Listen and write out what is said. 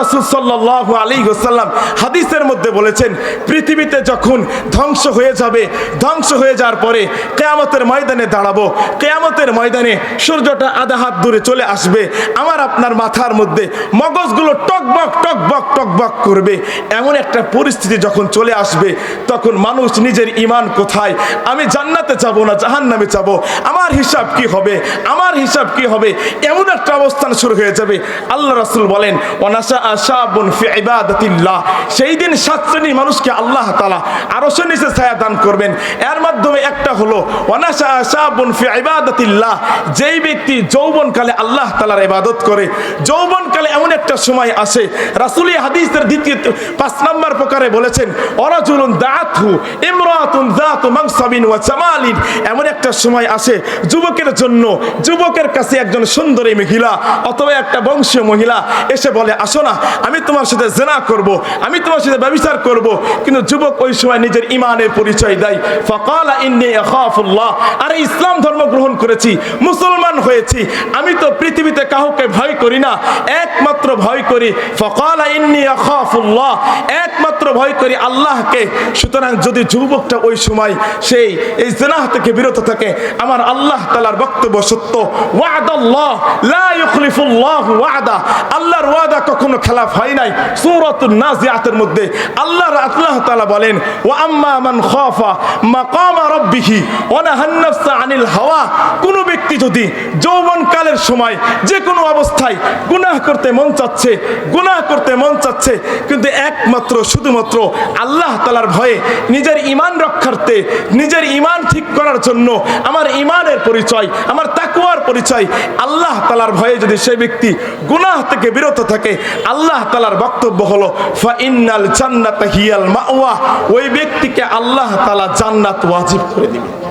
রাসূল সাল্লাল্লাহু আলাইহি ওয়াসাল্লাম হাদিসের মধ্যে বলেছেন, পৃথিবীতে যখন ধ্বংস হয়ে যাবে, ধ্বংস হয়ে যাওয়ার পরে কিয়ামতের ময়দানে দাঁড়াবো, কিয়ামতের ময়দানে সূর্যটা আধা হাত দূরে চলে আসবে, আমার আপনার মাথার মধ্যে মগজগুলো টকবক টকবক টকবক করবে। এমন একটা পরিস্থিতি যখন চলে আসবে, তখন মানুষ নিজের ঈমান কোথায়, আমি জান্নাতে যাব না জাহান্নামে যাব, আমার হিসাব কি হবে, আমার হিসাব কি হবে, এমন একটা অবস্থান শুরু হয়ে যাবে। আল্লাহ রাসূল বলেন, ওয়ানাশা আশাবুন ফি ইবাদাতিল্লাহ, সেই দিন 7 শ্রেণীর মানুষকে আল্লাহ তাআলা আরশের নিচে ছায়া দান করবেন। এর মাধ্যমে একটা হলো ওয়ানাশা আশাবুন ফি ইবাদাতিল্লাহ, যেই ব্যক্তি যৌবনকালে আল্লাহ তাআলার ইবাদত করে। যৌবনকালে এমন একটা সময় আসে, রাসূল হাদিসের দ্বিতীয় 5 নম্বর প্রকারে বলেছেন, ওয়ারাজুলুন দাআতহু ইমরাতুন যাতু মানসাবিন ওয়া জামালিন, এমন একটা সময় আসে যুবকের জন্য, যুবকের কাছে একজন সুন্দরী মহিলা অথবা একটা বংশীয় মহিলা এসে বলে, আসো না আমি তোমার সাথে জিনা করব, আমি তোমার সাথে ব্যভিচার করব। কিন্তু যুবক ওই সময় নিজের ঈমানের পরিচয় দেয়, ফাকালা ইন্নী আখাফুল্লাহ, আরে ইসলাম ধর্ম গ্রহণ করেছি, মুসলমান হয়েছি, আমি তো পৃথিবীতে কাউকে ভয় করি না, একমাত্র ভয় করি, ফাকালা ইন্নী আখাফুল্লাহ, একমাত্র ভয় করি আল্লাহকে। সুতরাং যদি যুবকটা ওই সময় সেই এই জিনাহ থেকে বিরত থাকে, আমার আল্লাহ তাআলার বক্তব্য সত্য, ওয়াদাল্লাহ লা ইউখলিফুল্লাহু ওয়াদা, আল্লাহর ওয়াদা কখনো খেলাফ হয় নাই। সূরাতুন নাজিআতের মধ্যে আল্লাহ তাআলা বলেন, ওয়া আম্মা মান খাফা মাকামা রাব্বিহি ওয়া নাহান নাফসা আনিল হাওয়া, কোন ব্যক্তি যদি যৌবনকালের সময় যে কোনো অবস্থায় গুনাহ করতে মন চাচ্ছে, গুনাহ করতে মন চাচ্ছে, কিন্তু একমাত্র শুধুমাত্র আল্লাহ তাআলার ভয়ে নিজের ঈমান রক্ষার্থে, নিজের ঈমান ঠিক করার জন্য, আমার ঈমানের পরিচয়, আমার তাকওয়ার পরিচয় আল্লাহ তাআলার ভয়ে যদি সেই ব্যক্তি গুনাহ থেকে বিরত থাকে, আল্লাহ তাআলার বক্তব্য হলো ফা ইন্নাল জান্নাতা হিয়াল মাওয়া, ওই ব্যক্তিকে আল্লাহ তাআলা জান্নাত ওয়াজিব করে দিবেন।